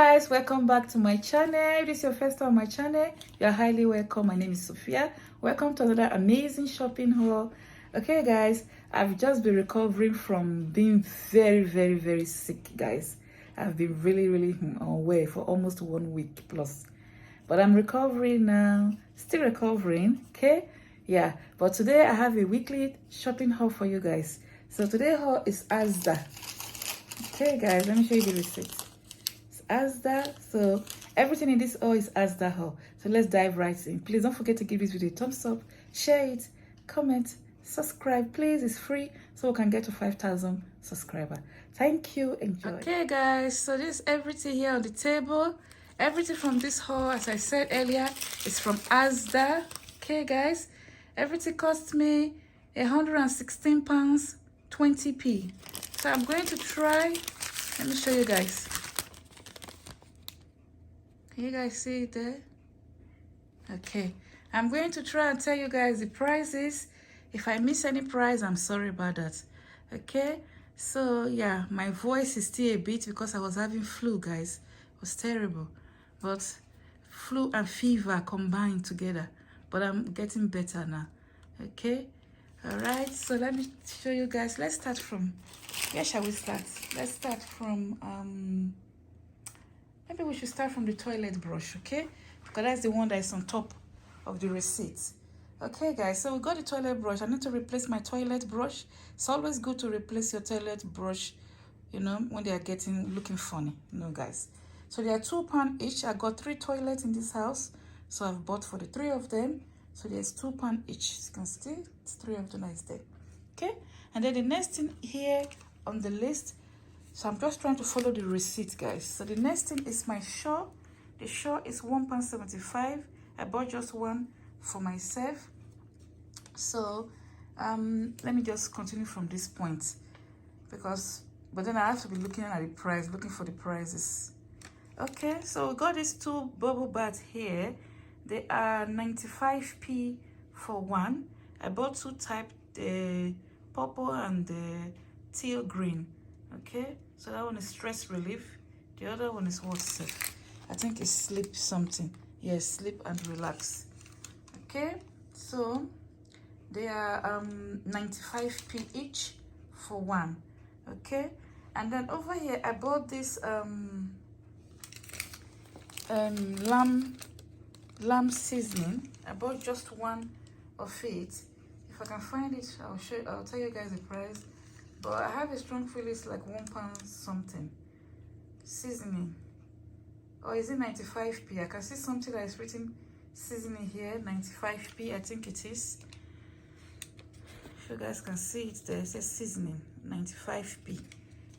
Guys, welcome back to my channel. If this is your first time on my channel, you're highly welcome. My name is Sophia. Welcome to another amazing shopping haul. Okay guys, I've just been recovering from being very sick, guys. I've been really unwell for almost 1 week plus, but I'm recovering now, still recovering. Okay, yeah, but today I have a weekly shopping haul for you guys. So today haul is Asda. Okay guys, let me show you the receipt. Asda. So everything in this haul is Asda haul. So let's dive right in. Please don't forget to give this video a thumbs up, share it, comment, subscribe. Please, it's free so we can get to 5,000 subscribers. Thank you. Enjoy. Okay guys, so this is everything here on the table. Everything from this haul, as I said earlier, is from Asda. Okay guys, everything cost me £116 20p. So I'm going to try. Let me show you guys. Can you guys see it there? Okay, I'm going to try and tell you guys the prices. If I miss any price, I'm sorry about that. Okay, so yeah, my voice is still a bit because I was having flu, guys. It was terrible, but flu and fever combined together, but I'm getting better now. Okay, all right, so let me show you guys. Let's start from, where shall we start? Let's start from maybe we should start from the toilet brush, okay? Because that's the one that is on top of the receipt. Okay, guys, so we got the toilet brush. I need to replace my toilet brush. It's always good to replace your toilet brush, you know, when they are looking funny, you know, guys. So they are £2 each. I got 3 toilets in this house, so I've bought for the 3 of them. So there's £2 each. As you can see, it's 3 of them is there. Okay, and then the next thing here on the list. So I'm just trying to follow the receipt, guys. So the next thing is my shawl. The shawl is £1.75. I bought just one for myself. So let me just continue from this point, but then I have to be looking at the price, looking for the prices. Okay, so we got these 2 bubble baths here. They are 95p for one. I bought 2 types, the purple and the teal green. Okay, so that one is stress relief. The other one is what's it? I think it's sleep something. Yes, sleep and relax. Okay, so they are 95p each for one. Okay, and then over here I bought this lamb seasoning. I bought just one of it. If I can find it, I'll tell you guys the price. But I have a strong feeling it's like £1 something. Seasoning. Or is it 95p? I can see something that is written seasoning here, 95p, I think it is. If you guys can see it there, it says seasoning, 95p.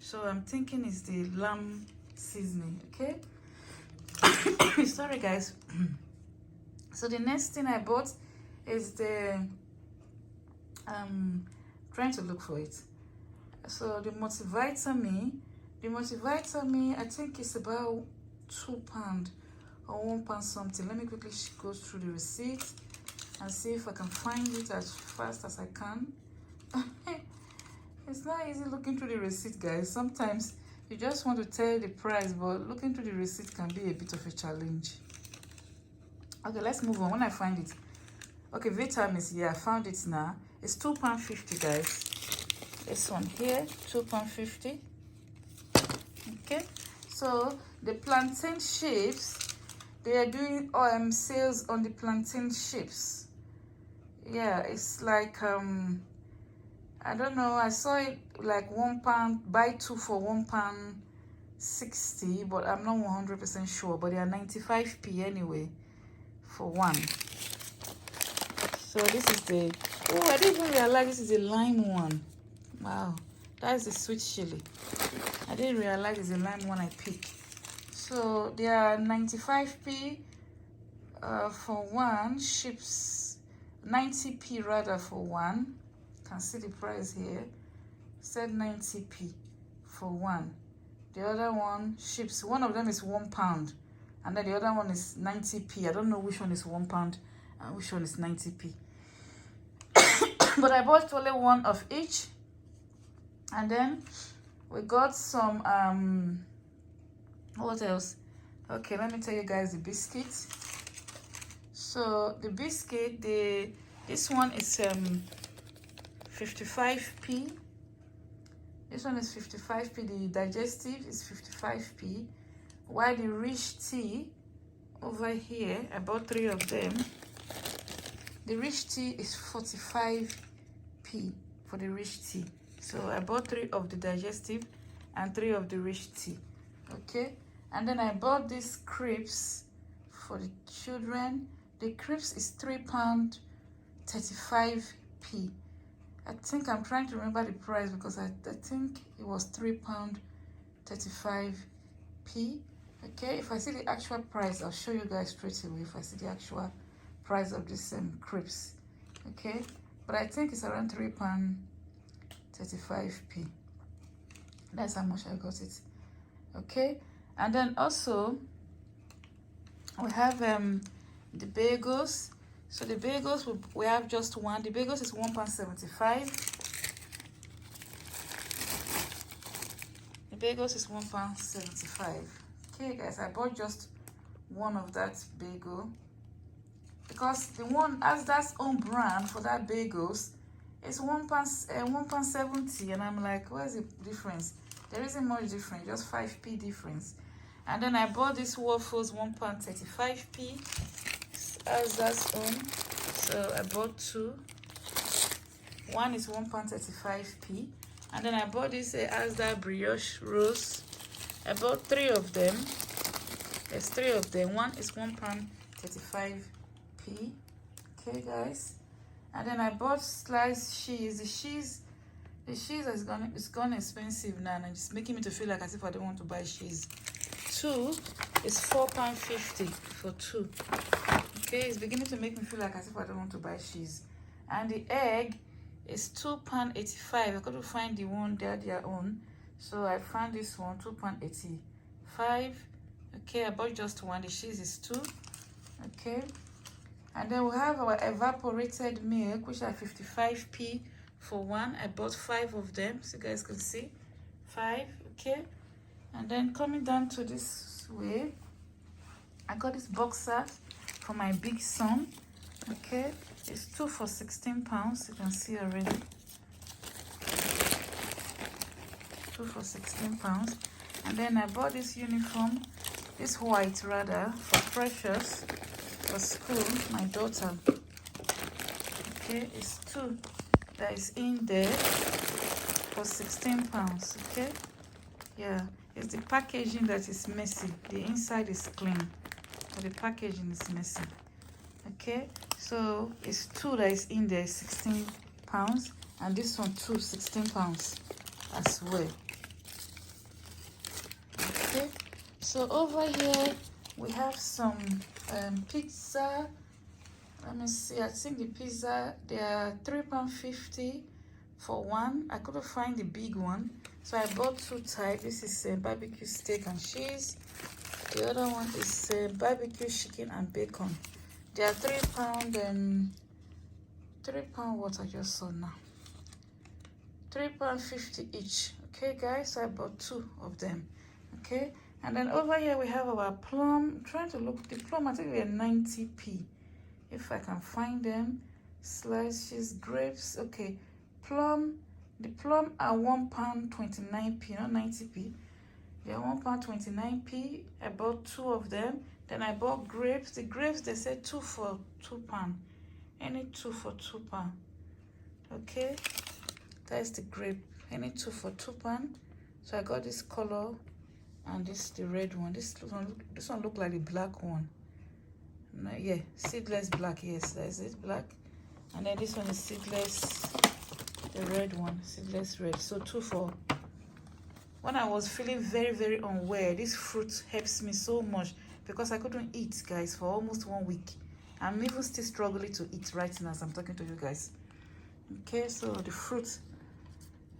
So I'm thinking it's the lamb seasoning, okay? Sorry guys. So the next thing I bought is the trying to look for it. So the multivitamin, I think it's about £2 or £1 something. Let me quickly go through the receipt and see if I can find it as fast as I can. It's not easy looking through the receipt, guys. Sometimes you just want to tell the price, but looking through the receipt can be a bit of a challenge. Okay, let's move on when I find it. Okay, vitamins, yeah, I found it now. It's £2.50, guys. This one here, £2.50. Okay, so the plantain chips, they are doing sales on the plantain chips. Yeah, it's like I don't know, I saw it like £1, buy 2 for £1.60, but I'm not 100% sure. But they are 95p anyway for one. So this is the, oh, I didn't even realize this is the lime one. Wow, that is the sweet chili. I didn't realize it's the lime one I picked. So they are 95p for one. Chips 90p rather for one. Can see the price here. Said 90p for one. The other one, chips, one of them is £1, and then the other one is 90p. I don't know which one is £1 and which one is 90p. But I bought only one of each. And then we got some what else? Okay, let me tell you guys the biscuit. So the biscuit, this one is 55p. This one is 55p. The digestive is 55p. While the rich tea over here, I bought 3 of them. The rich tea is 45p for the rich tea. So I bought 3 of the digestive and 3 of the rich tea. Okay, and then I bought these crepes for the children. The crepes is £3.35p. I think I'm trying to remember the price because I think it was £3.35p. Okay, if I see the actual price, I'll show you guys straight away if I see the actual price of this crepes. Okay, but I think it's around £3.35p. That's how much I got it. Okay, and then also we have the bagels. So the bagels, we have just one. The bagels is £1.75. The bagels is £1.75. Okay guys, I bought just one of that bagel because the one Asda's own brand for that bagels is £1.70, and I'm like, where's the difference? There isn't much difference, just 5p difference. And then I bought these waffles £1.35p, Asda's own. So I bought 2. One is £1.35p, and then I bought this Asda brioche rolls. I bought 3 of them. There's 3 of them. One is £1.35p. Okay guys, and then I bought sliced cheese. The cheese is gone expensive now, and it's making me to feel like as if I don't want to buy cheese. 2 is £4.50 for 2. Okay, it's beginning to make me feel like as if I don't want to buy cheese. And the egg is £2.85. I couldn't find the one their own, so I found this one, £2.85. Okay, I bought just one. The cheese is 2. Okay, and then we have our evaporated milk, which are 55p for one. I bought 5 of them, so you guys can see 5. Okay, and then coming down to this way, I got this boxer for my big son. Okay, it's 2 for £16. You can see already, 2 for £16. And then I bought this uniform, this white rather, for Precious, for school, my daughter. Okay, it's 2 that is in there for £16. Okay, yeah, it's the packaging that is messy. The inside is clean, but the packaging is messy. Okay, so it's 2 that is in there, £16, and this one too, £16 as well. Okay, so over here we have some pizza. Let me see, I think the pizza, they are £3.50 for one. I couldn't find the big one, so I bought 2 types. This is barbecue steak and cheese. The other one is barbecue chicken and bacon. They are £3 what I just saw now, £3.50 each. Okay guys, so I bought 2 of them. Okay, and then over here we have our plum. I'm trying to look, the plum, I think they're 90p if I can find them. Slices, grapes. Okay, plum, the plum are £1.29p, not 90p. They are £1.29p. I bought 2 of them. Then I bought grapes. The grapes, they said 2 for £2. Any 2 for £2. Okay, that's the grape. Any 2 for £2. So I got this color and this the red one. This one look like the black one. No, yeah, seedless black. Yes, that's it, black. And then this one is seedless, the red one, seedless red. So 2 for. When I was feeling very, very unwell, this fruit helps me so much because I couldn't eat, guys, for almost 1 week. I'm even still struggling to eat right now as I'm talking to you guys. Okay, so the fruits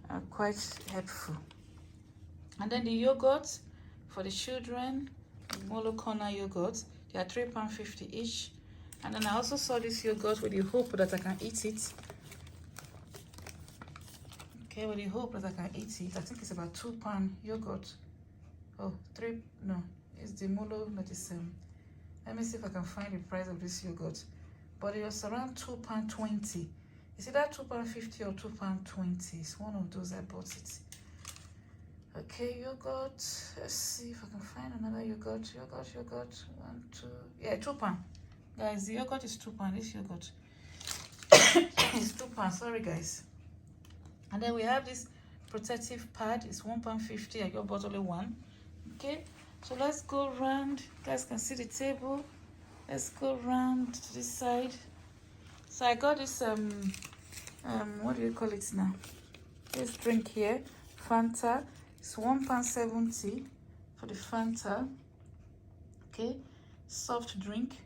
are quite helpful. And then the yogurt for the children, the Molo Corner yogurt, they are £3.50 each. And then I also saw this yogurt with the hope that I can eat it. Okay, with the hope that I can eat it. I think it's about £2 yogurt. Oh, 3, no, It's the Molo, not the same. Let me see if I can find the price of this yogurt. But it was around £2.20. Is it that £2.50 or £2.20? It's one of those I bought it. Okay, yogurt. Let's see if I can find another yogurt. Yogurt. One, two. Yeah, £2. Guys, the yogurt is £2. This yogurt is £2. Sorry, guys. And then we have this protective pad. It's £1.50. I got bought only one. Okay, so let's go around. You guys can see the table. Let's go around to this side. So I got this what do you call it now? This drink here, Fanta. It's £1.70 for the Fanta. Okay, soft drink.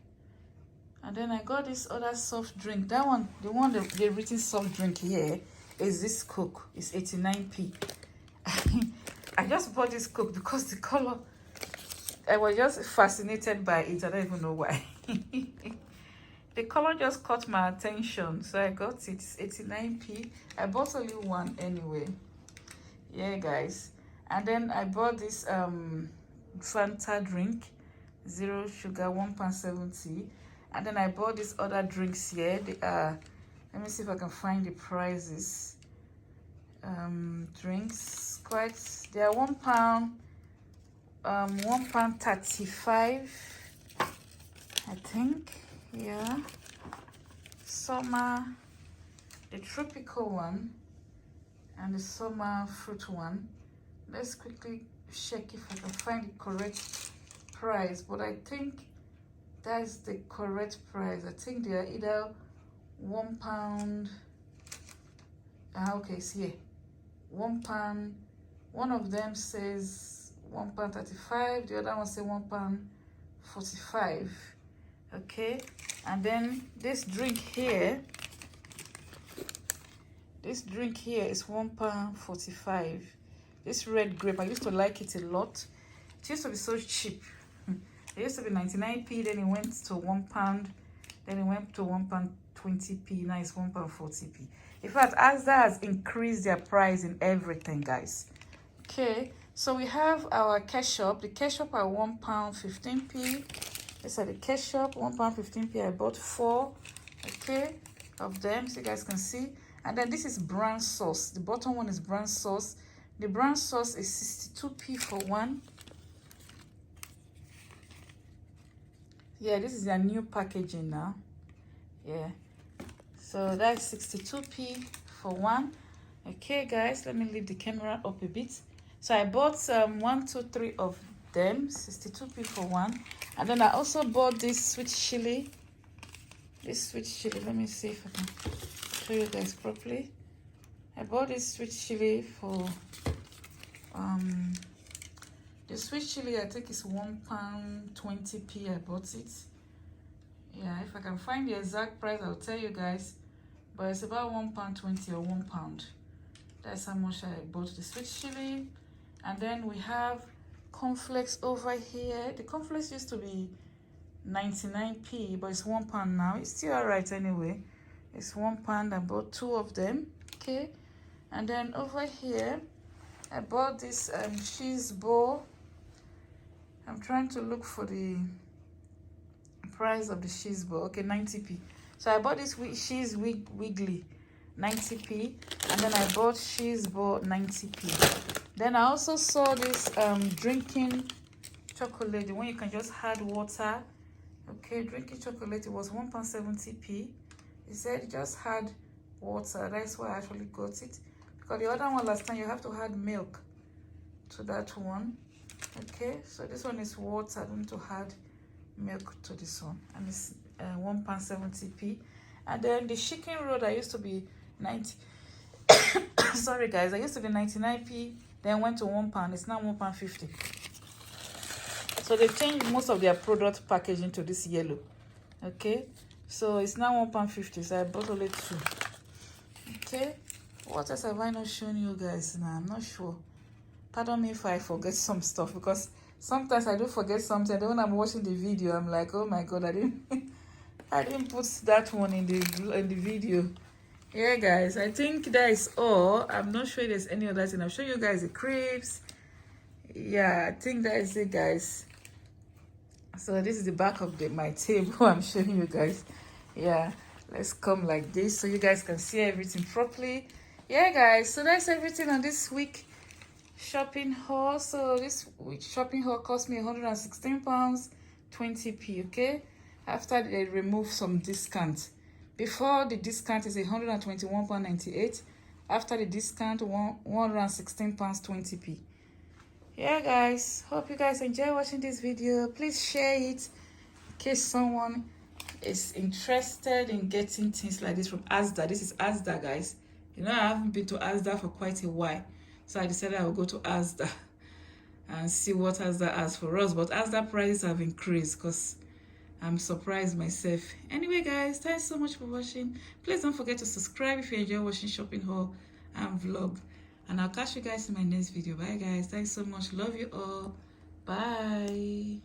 And then I got this other soft drink. That one, the one that they're written soft drink here is this Coke. It's 89p. I just bought this Coke because the color, I was just fascinated by it. I don't even know why. The color just caught my attention, so I got it. It's 89p. I bought only one anyway. Yeah, guys. And then I bought this Fanta drink, zero sugar, £1.70. And then I bought these other drinks here. They are, let me see if I can find the prices. Drinks, they are £1, £1.35, I think. Yeah, summer, the tropical one, and the summer fruit one. Let's quickly check if I can find the correct price, but I think that's the correct price. I think they are either £1. Okay, see here, £1. One of them says £1.35. The other one says £1.45. Okay, and then this drink here is £1.45. This red grape, I used to like it a lot. It used to be so cheap. It used to be 99p, then it went to £1, then it went to £1.20p. Now it's £1.40p. In fact, Asda has increased their price in everything, guys. Okay, so we have our ketchup. The ketchup are £1.15p. These are the ketchup, £1.15p. I bought 4, okay, of them, so you guys can see. And then this is brown sauce. The bottom one is brown sauce. The brown sauce is 62p for one. Yeah, this is their new packaging now. Yeah, so that's 62p for one. Okay, guys, let me leave the camera up a bit. So I bought 1, 2, 3 of them, 62p for one. And then I also bought this sweet chili. Let me see if I can show you guys properly. I bought this sweet chili for the sweet chili, I think it's £1.20p. I bought it. Yeah, if I can find the exact price, I'll tell you guys. But it's about £1.20 or £1. That's how much I bought the sweet chili. And then we have cornflakes over here. The cornflakes used to be 99p, but it's £1 now. It's still alright anyway. It's £1. I bought 2 of them. Okay, and then over here I bought this cheese ball. I'm trying to look for the price of the cheese ball. Okay, 90p. So I bought this cheese wiggly, 90p, and then I bought cheese ball, 90p. Then I also saw this drinking chocolate, the one you can just add water. Okay, drinking chocolate, it was £1.70p. It said it just had water. That's why I actually got it, because the other one last time you have to add milk to that one. Okay, so this one is water. I don't need to add milk to this one, and it's £1.70p. And then the chicken roll, I used to be 90 sorry guys, I used to be 99p, then went to £1. It's now £1.50. So they changed most of their product packaging to this yellow. Okay, so it's now £1.50. So I bought only 2. Okay, what else have I not shown you guys now? I'm not sure. Pardon me if I forget some stuff, because sometimes I do forget something. Then when I'm watching the video, I'm like, oh my god, I didn't put that one in the video. Yeah guys, I think that is all. I'm not sure there's any other thing. I'll show you guys the crepes. Yeah, I think that is it guys. So this is the back of my table. I'm showing you guys. Yeah, let's come like this so you guys can see everything properly. Yeah, guys, so that's everything on this week shopping haul. So this week shopping haul cost me 116 pounds 20p. Okay, after they remove some discount. Before the discount is 121 pound 98. After the discount, 116 pounds 20p. Yeah, guys, hope you guys enjoy watching this video. Please share it in case someone is interested in getting things like this from Asda. This is Asda, guys. You know, I haven't been to Asda for quite a while, so I decided I would go to Asda and see what Asda has for us. But Asda prices have increased because I'm surprised myself. Anyway, guys, thanks so much for watching. Please don't forget to subscribe if you enjoy watching shopping haul and vlog. And I'll catch you guys in my next video. Bye, guys. Thanks so much. Love you all. Bye.